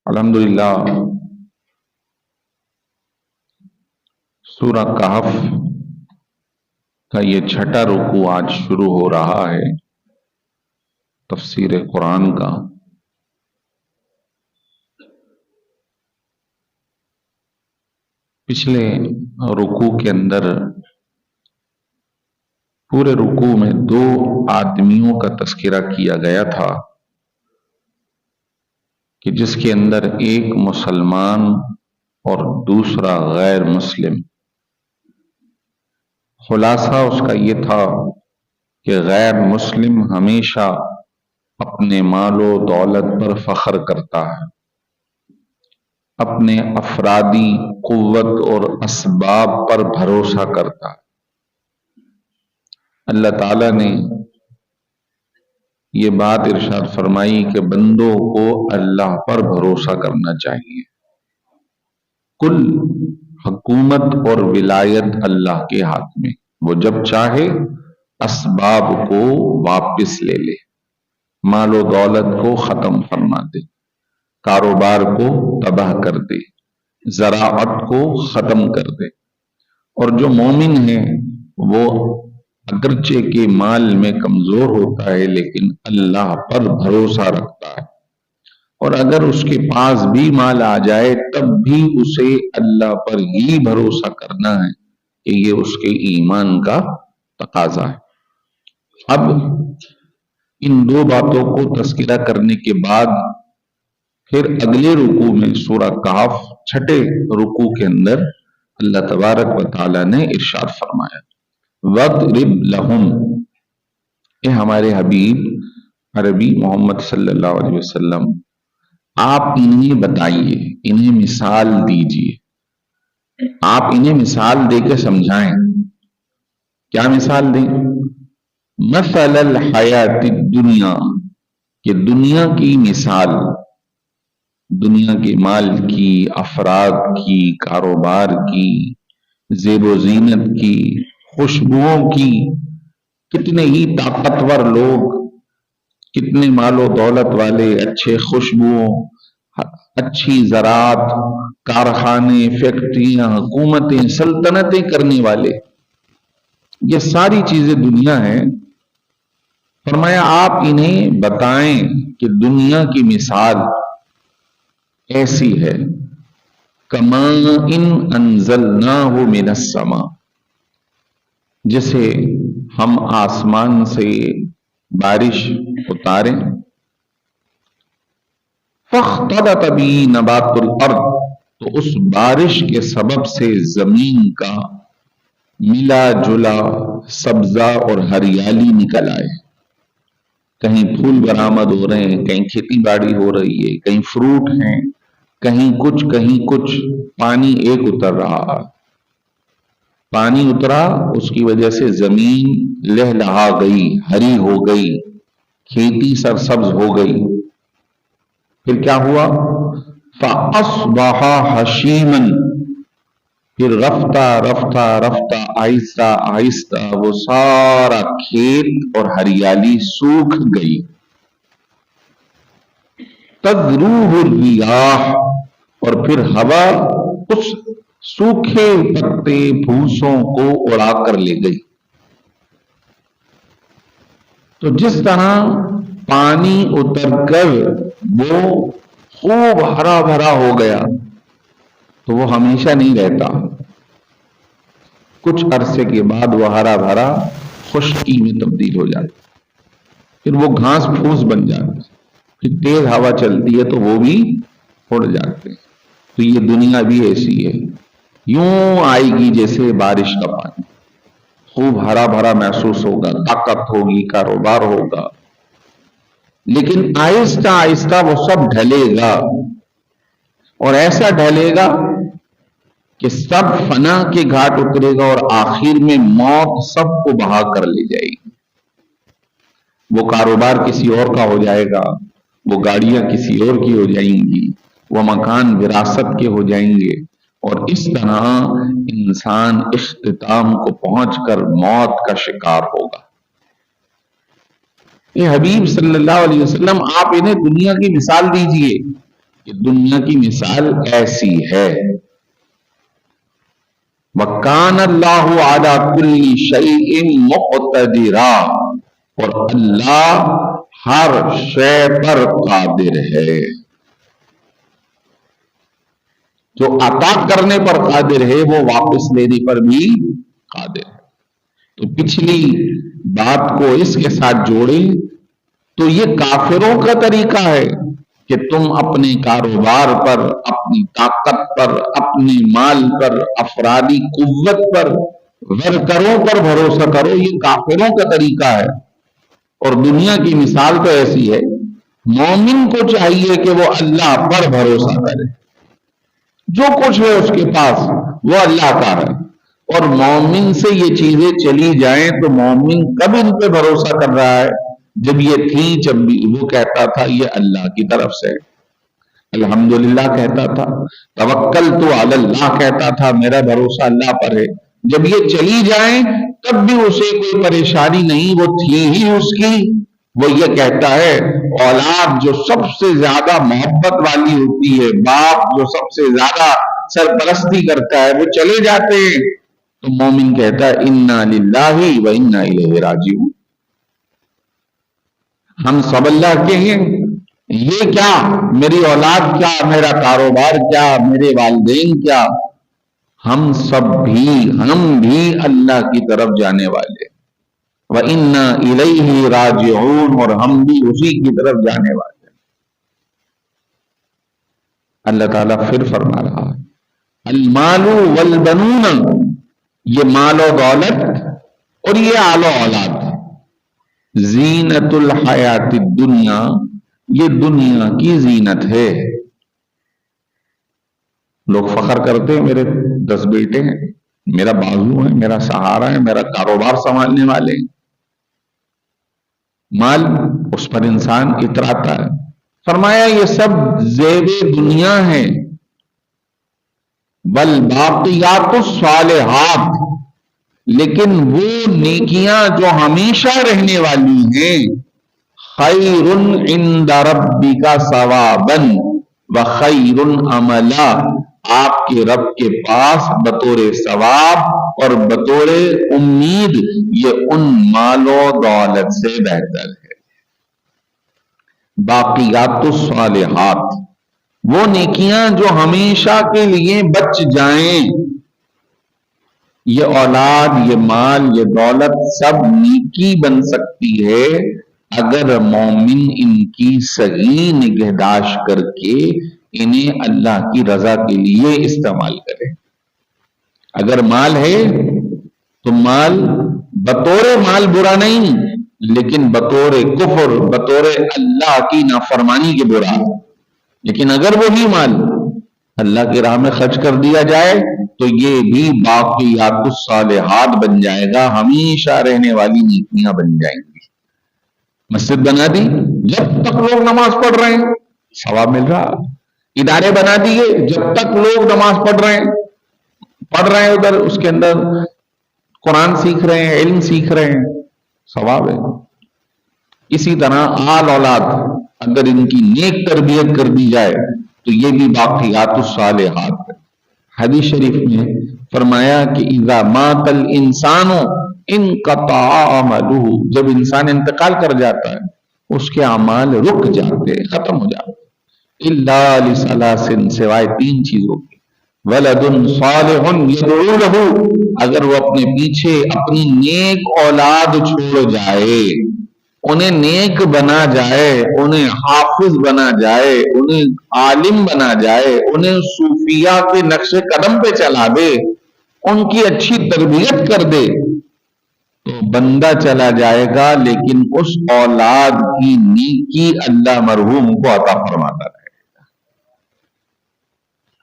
الحمدللہ سورہ کہف کا یہ چھٹا رکوع آج شروع ہو رہا ہے تفسیر قرآن کا۔ پچھلے رکوع کے اندر پورے رکوع میں دو آدمیوں کا تذکرہ کیا گیا تھا کہ جس کے اندر ایک مسلمان اور دوسرا غیر مسلم۔ خلاصہ اس کا یہ تھا کہ غیر مسلم ہمیشہ اپنے مال و دولت پر فخر کرتا ہے، اپنے افرادی قوت اور اسباب پر بھروسہ کرتا ہے۔ اللہ تعالیٰ نے یہ بات ارشاد فرمائی کہ بندوں کو اللہ پر بھروسہ کرنا چاہیے۔ کل حکومت اور ولایت اللہ کے ہاتھ میں، وہ جب چاہے اسباب کو واپس لے لے، مال و دولت کو ختم فرما دے، کاروبار کو تباہ کر دے، زراعت کو ختم کر دے۔ اور جو مومن ہے وہ اگرچہ کہ مال میں کمزور ہوتا ہے لیکن اللہ پر بھروسہ رکھتا ہے، اور اگر اس کے پاس بھی مال آ جائے تب بھی اسے اللہ پر ہی بھروسہ کرنا ہے کہ یہ اس کے ایمان کا تقاضا ہے۔ اب ان دو باتوں کو تذکرہ کرنے کے بعد پھر اگلے رکوع میں سورہ کہف چھٹے رکوع کے اندر اللہ تبارک و تعالی نے ارشاد فرمایا وَاضْرِبْ لَهُمْ، اے ہمارے حبیب عربی محمد صلی اللہ علیہ وسلم، آپ انہیں بتائیے، انہیں مثال دیجیے، آپ انہیں مثال دے کے سمجھائیں۔ کیا مثال دیں؟ مثل الحیات الدنیا، کہ دنیا کی مثال، دنیا کے مال کی، افراد کی، کاروبار کی، زیب و زینت کی، خوشبوؤں کی۔ کتنے ہی طاقتور لوگ، کتنے مال و دولت والے، اچھے خوشبوؤں، اچھی زراعت، کارخانے، فیکٹریاں، حکومتیں، سلطنتیں کرنے والے، یہ ساری چیزیں دنیا ہیں۔ فرمایا آپ انہیں بتائیں کہ دنیا کی مثال ایسی ہے کَمَاءٍ أَنزَلْنَاهُ مِنَ السَّمَاءِ، جسے ہم آسمان سے بارش اتاریں، فَاخْتَلَطَ بِهِ نَبَاتُ الْأَرْضِ، تو اس بارش کے سبب سے زمین کا ملا جلا سبزہ اور ہریالی نکل آئے۔ کہیں پھول برآمد ہو رہے ہیں، کہیں کھیتی باڑی ہو رہی ہے، کہیں فروٹ ہیں، کہیں کچھ، پانی ایک اتر رہا ہے۔ پانی اترا، اس کی وجہ سے زمین لہلہا گئی، ہری ہو گئی، کھیتی سرسبز ہو گئی۔ پھر کیا ہوا؟ فَأَصْبَحَ حَشِيمًا، پھر رفتہ رفتہ رفتہ آہستہ آہستہ وہ سارا کھیت اور ہریالی سوکھ گئی۔ تَذْرُوهُ الرِّيَاحُ، اور پھر ہوا اس سوکھے پتے بھوسوں کو اڑا کر لے گئی۔ تو جس طرح پانی اتر کر وہ خوب ہرا بھرا ہو گیا تو وہ ہمیشہ نہیں رہتا، کچھ عرصے کے بعد وہ ہرا بھرا خشکی میں تبدیل ہو جاتا، پھر وہ گھاس پھوس بن جاتا، پھر تیز ہوا چلتی ہے تو وہ بھی اڑ جاتے ہیں۔ تو یہ دنیا بھی ایسی ہے، یوں آئے گی جیسے بارش کا پانی، خوب ہرا بھرا محسوس ہوگا، طاقت ہوگی، کاروبار ہوگا، لیکن آہستہ آہستہ وہ سب ڈھلے گا، اور ایسا ڈھلے گا کہ سب فنا کے گھاٹ اترے گا اور آخر میں موت سب کو بہا کر لے جائے گی۔ وہ کاروبار کسی اور کا ہو جائے گا، وہ گاڑیاں کسی اور کی ہو جائیں گی، وہ مکان وراثت کے ہو جائیں گے، اور اس طرح انسان اختتام کو پہنچ کر موت کا شکار ہوگا۔ یہ حبیب صلی اللہ علیہ وسلم آپ انہیں دنیا کی مثال دیجئے کہ دنیا کی مثال ایسی ہے. وَكَانَ اللَّهُ عَلَى كُلِّ شَيْءٍ مُقْتَدِرًا، اور اللہ ہر شے پر قادر ہے. جو عطا کرنے پر قادر ہے وہ واپس لینے پر بھی قادر ہے. تو پچھلی بات کو اس کے ساتھ جوڑیں تو یہ کافروں کا طریقہ ہے کہ تم اپنے کاروبار پر، اپنی طاقت پر، اپنے مال پر، افرادی قوت پر، ورکروں پر بھروسہ کرو. یہ کافروں کا طریقہ ہے. اور دنیا کی مثال تو ایسی ہے، مومن کو چاہیے کہ وہ اللہ پر بھروسہ کرے. جو کچھ ہے اس کے پاس وہ اللہ کا ہے، اور مومن سے یہ چیزیں چلی جائیں تو مومن کب ان پہ بھروسہ کر رہا ہے؟ جب یہ تھی، جب بھی وہ کہتا تھا یہ اللہ کی طرف سے، الحمدللہ کہتا تھا، توکلت علی اللہ کہتا تھا، میرا بھروسہ اللہ پر ہے. جب یہ چلی جائیں تب بھی اسے کوئی پریشانی نہیں، وہ تھی ہی اس کی. وہ یہ کہتا ہے، اولاد جو سب سے زیادہ محبت والی ہوتی ہے، باپ جو سب سے زیادہ سرپرستی کرتا ہے، وہ چلے جاتے ہیں تو مومن کہتا ہے انا للہ و انا الیہ راجعون. ہم سب اللہ کے ہیں. یہ کیا، میری اولاد کیا، میرا کاروبار کیا، میرے والدین کیا، ہم بھی اللہ کی طرف جانے والے. وَإِنَّا إِلَيْهِ رَاجِعُونَ، اور ہم بھی اسی کی طرف جانے والے. اللہ تعالیٰ پھر فرما رہا ہے المال والبنون، یہ مال و دولت اور یہ آل و اولاد زینت الحیات الدنیا، یہ دنیا کی زینت ہے. لوگ فخر کرتے ہیں میرے 10 بیٹے ہیں، میرا بازو ہے، میرا سہارا ہے، میرا کاروبار سنبھالنے والے ہیں. مال، اس پر انسان اتراتا ہے. فرمایا یہ سب زیب دنیا ہے. بل باقیات الصالحات، لیکن وہ نیکیاں جو ہمیشہ رہنے والی ہیں، خیر عند ربک ثوابا وخیر عملا، آپ کے رب کے پاس بطور ثواب اور بطور امید یہ ان مال و دولت سے بہتر ہے. باقیات الصالحات، وہ نیکیاں جو ہمیشہ کے لیے بچ جائیں. یہ اولاد، یہ مال، یہ دولت سب نیکی بن سکتی ہے اگر مومن ان کی صحیح نگہداشت کر کے انہیں اللہ کی رضا کے لیے استعمال کرے. اگر مال ہے تو مال بطور مال برا نہیں، لیکن بطور کفر، بطور اللہ کی نافرمانی کے برا. لیکن اگر وہی مال اللہ کی راہ میں خرچ کر دیا جائے تو یہ بھی باقیات الصالحات بن جائے گا، ہمیشہ رہنے والی نیکیاں بن جائیں گی. مسجد بنا دی، جب تک لوگ نماز پڑھ رہے ہیں ثواب مل رہا. ادارے بنا دیے، جب تک لوگ نماز پڑھ رہے ہیں ادھر اس کے اندر قرآن سیکھ رہے ہیں، علم سیکھ رہے ہیں، ثواب ہے. اسی طرح آل اولاد اگر ان کی نیک تربیت کر دی جائے تو یہ بھی باقیات الصالحات ہے. حدیث شریف میں فرمایا کہ اذا مات الانسان انقطع عمله، جب انسان انتقال کر جاتا ہے اس کے اعمال رک جاتے، ختم ہو جاتے. الا لثلاث، سوائے 3 چیزوں کے. ولد صالح يدعو له، اگر وہ اپنے پیچھے اپنی نیک اولاد چھوڑ جائے، انہیں نیک بنا جائے، انہیں حافظ بنا جائے، انہیں عالم بنا جائے، انہیں صوفیہ کے نقش قدم پہ چلا دے، ان کی اچھی تربیت کر دے، تو بندہ چلا جائے گا لیکن اس اولاد کی نیکی اللہ مرحوم کو عطا فرماتا رہے گا.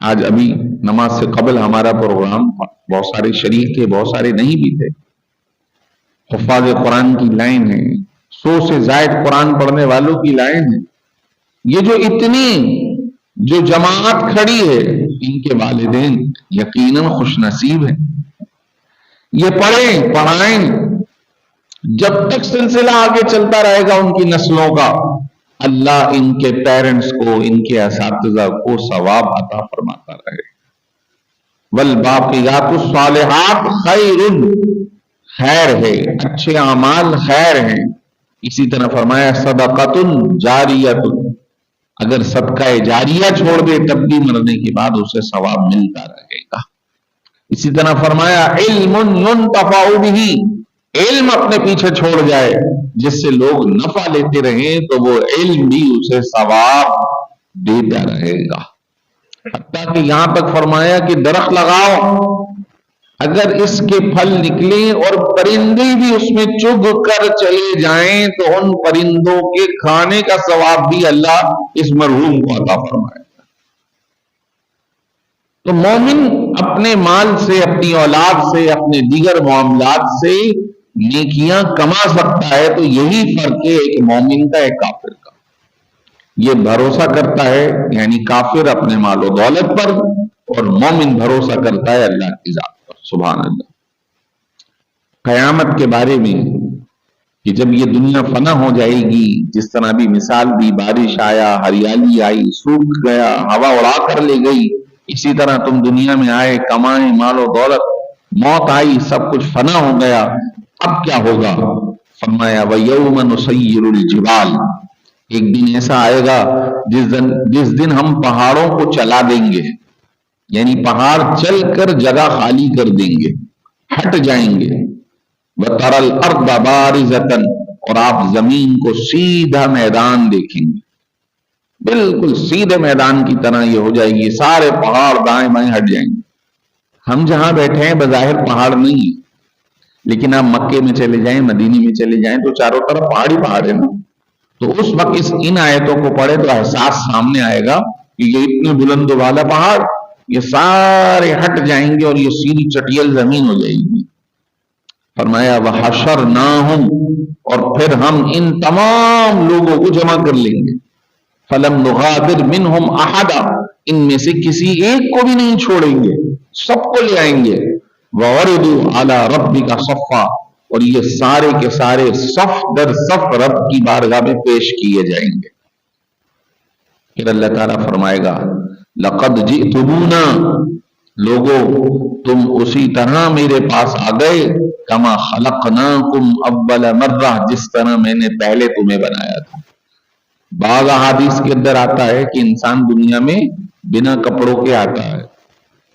آج ابھی نماز سے قبل ہمارا پروگرام، بہت سارے شریک تھے، بہت سارے نہیں بھی تھے. حفاظ قرآن کی لائن ہے، 100 سے زائد قرآن پڑھنے والوں کی لائن ہے. یہ جو اتنی جو جماعت کھڑی ہے ان کے والدین یقیناً خوش نصیب ہیں. یہ پڑھیں، پڑھائیں، جب تک سلسلہ آگے چلتا رہے گا ان کی نسلوں کا اللہ ان کے پیرنٹس کو، ان کے اساتذہ کو ثواب عطا فرماتا رہے۔ والباقیات الصالحات خیر، خیر ہے، اچھے اعمال خیر ہیں۔ اسی طرح فرمایا صدقۃ جاریۃ، اگر صدقہ جاریہ چھوڑ دے تب بھی مرنے کے بعد اسے ثواب ملتا رہے گا۔ اسی طرح فرمایا علم ينتفع به، علم اپنے پیچھے چھوڑ جائے جس سے لوگ نفع لیتے رہیں تو وہ علم بھی اسے ثواب دیتا رہے گا۔ حتیٰ کہ یہاں تک فرمایا کہ درخت لگاؤ، اگر اس کے پھل نکلیں اور پرندے بھی اس میں چگ کر چلے جائیں تو ان پرندوں کے کھانے کا ثواب بھی اللہ اس مرحوم کو عطا فرمائے گا۔ تو مومن اپنے مال سے، اپنی اولاد سے، اپنے دیگر معاملات سے نیکیاں کما سکتا ہے۔ تو یہی فرق ہے ایک مومن کا، ایک کافر کا۔ یہ بھروسہ کرتا ہے یعنی کافر اپنے مال و دولت پر، اور مومن بھروسہ کرتا ہے اللہ کی ذات پر۔ سبحان اللہ۔ قیامت کے بارے میں کہ جب یہ دنیا فنا ہو جائے گی، جس طرح بھی مثال دی، بارش آیا، ہریالی آئی، سوکھ گیا، ہوا اڑا کر لے گئی، اسی طرح تم دنیا میں آئے، کمائے، مال و دولت، موت آئی، سب کچھ فنا ہو گیا، اب کیا ہوگا؟ فرمایا وَيَوْمَ نُسَيِّرُ الْجِبَالَ، ایک دن ایسا آئے گا جس دن ہم پہاڑوں کو چلا دیں گے، یعنی پہاڑ چل کر جگہ خالی کر دیں گے، ہٹ جائیں گے۔ وَتَرَى الْأَرْضَ بَارِزَةً، اور آپ زمین کو سیدھا میدان دیکھیں گے، بالکل سیدھے میدان کی طرح یہ ہو جائے گی، سارے پہاڑ دائیں بائیں ہٹ جائیں گے۔ ہم جہاں بیٹھے ہیں بظاہر پہاڑ نہیں ہے، لیکن آپ مکے میں چلے جائیں، مدینے میں چلے جائیں تو چاروں طرف پہاڑ ہی پہاڑ ہے نا۔ تو اس وقت ان آیتوں کو پڑھے تو احساس سامنے آئے گا کہ یہ اتنے بلند و بالا پہاڑ، یہ سارے ہٹ جائیں گے اور یہ سیدھی چٹیل زمین ہو جائے گی۔ فرمایا وَحَشَرْنَاهُمْ، اور پھر ہم ان تمام لوگوں کو جمع کر لیں گے۔ فَلَمْ نُغَادِرْ مِنْهُمْ أَحَدًا، ان میں سے کسی ایک کو بھی نہیں چھوڑیں گے، سب کو لے آئیں گے۔ وَوَرِدُوا عَلَى رَبِّكَ صَفًّا، اور یہ سارے کے سارے صف در صف رب کی بارگاہ میں پیش کیے جائیں گے۔ پھر اللہ تعالیٰ فرمائے گا لَقَدْ جِئْتُمُونَا، لوگو تم اسی طرح میرے پاس آ گئے، کما خلقناکم اول مرہ، جس طرح میں نے پہلے تمہیں بنایا تھا۔ بعض احادیث کے اندر آتا ہے کہ انسان دنیا میں بنا کپڑوں کے آتا ہے،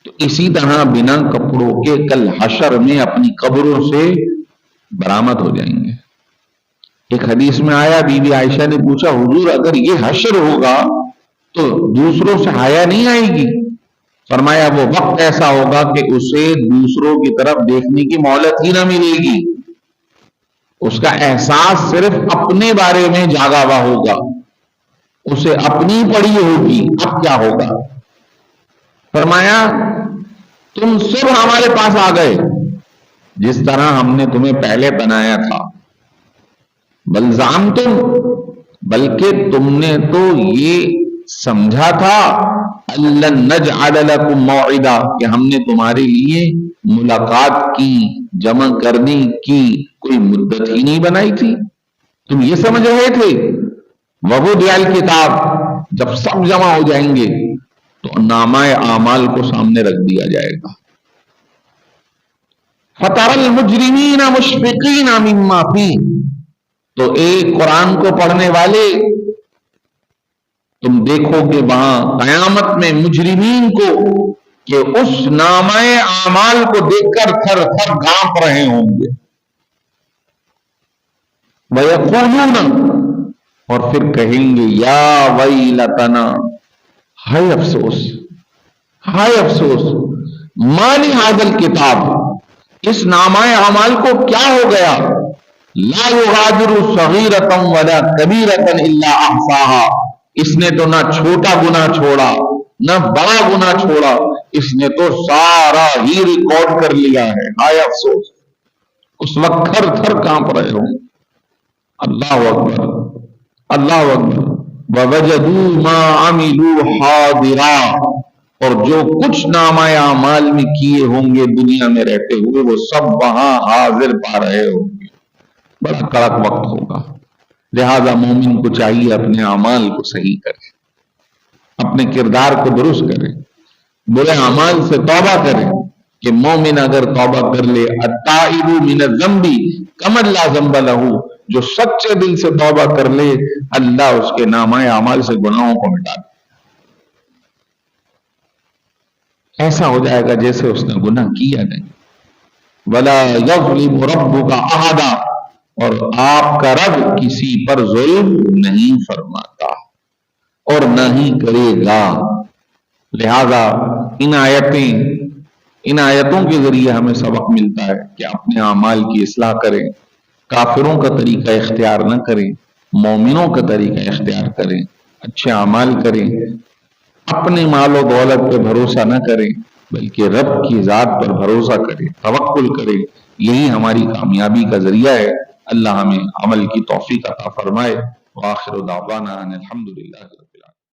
تو اسی طرح بنا کپڑوں کے کل حشر میں اپنی قبروں سے برآمد ہو جائیں گے۔ ایک حدیث میں آیا، بی بی عائشہ نے پوچھا حضور اگر یہ حشر ہوگا تو دوسروں سے حیا نہیں آئے گی؟ فرمایا وہ وقت ایسا ہوگا کہ اسے دوسروں کی طرف دیکھنے کی مہلت ہی نہ ملے گی، اس کا احساس صرف اپنے بارے میں جاگا ہوا ہوگا، اسے اپنی پڑی ہوگی اب کیا ہوگا۔ فرمایا تم سب ہمارے پاس آ گئے جس طرح ہم نے تمہیں پہلے بنایا تھا، بل زعمتم، بلکہ تم نے تو یہ سمجھا تھا أَلَّن نَجْعَلَ لَكُم مَّوْعِدًا، کہ ہم نے تمہارے لیے ملاقات کی، جمع کرنے کی کوئی مدت ہی نہیں بنائی تھی، تم یہ سمجھ رہے تھے۔ وَوُضِعَ الْكِتَابُ، جب سب جمع ہو جائیں گے تو نامہ اعمال کو سامنے رکھ دیا جائے گا۔ فَتَرَى الْمُجْرِمِينَ مُشْفِقِينَ مِمَّا فِيهِ، تو ایک قرآن کو پڑھنے والے تم دیکھو کہ وہاں قیامت میں مجرمین کو کہ اس نامہ اعمال کو دیکھ کر تھر تھر کانپ رہے ہوں گے۔ وَيَقُولُونَ، اور پھر کہیں گے یا ویلتنا، ہائے افسوس، ہائے افسوس، ما لِهَذَا الْكِتَابِ، اس نامہ اعمال کو کیا ہو گیا، لا يغادر صغیرة ولا کبیرة الا احصاها، اس نے تو نہ چھوٹا گناہ چھوڑا نہ بڑا گناہ چھوڑا، اس نے تو سارا ہی ریکارڈ کر لیا ہے۔ ہائے افسوس، اس وقت تھر تھر کانپ رہے ہوں۔ اللہ اکبر، اللہ اکبر۔ وَوَجَدُوا مَا عَمِلُوا حَاضِرًا، اور جو کچھ نامہ اعمال میں کیے ہوں گے دنیا میں رہتے ہوئے وہ سب وہاں حاضر پا رہے ہوں گے۔ بڑا کڑک وقت ہوگا، لہذا مومن کو چاہیے اپنے اعمال کو صحیح کرے، اپنے کردار کو درست کرے، برے اعمال سے توبہ کرے کہ مومن اگر توبہ کر لے التائب من الذنب کمن لا ذنب لہ، جو سچے دل سے توبہ کر لے اللہ اس کے نامہ اعمال سے گناہوں کو مٹا دے، ایسا ہو جائے گا جیسے اس نے گناہ کیا نہیں۔ ولا یظلم ربک احدا، اور آپ کا رب کسی پر ظلم نہیں فرماتا اور نہ ہی کرے گا۔ لہذا ان آیتوں کے ذریعے ہمیں سبق ملتا ہے کہ اپنے اعمال کی اصلاح کریں، کافروں کا طریقہ اختیار نہ کریں، مومنوں کا طریقہ اختیار کریں، اچھے اعمال کریں، اپنے مال و دولت پہ بھروسہ نہ کریں بلکہ رب کی ذات پر بھروسہ کریں، توکل کریں، یہی ہماری کامیابی کا ذریعہ ہے۔ اللہ ہمیں عمل کی توفیق عطا فرمائے۔ وآخر دعوانا ان الحمدللہ۔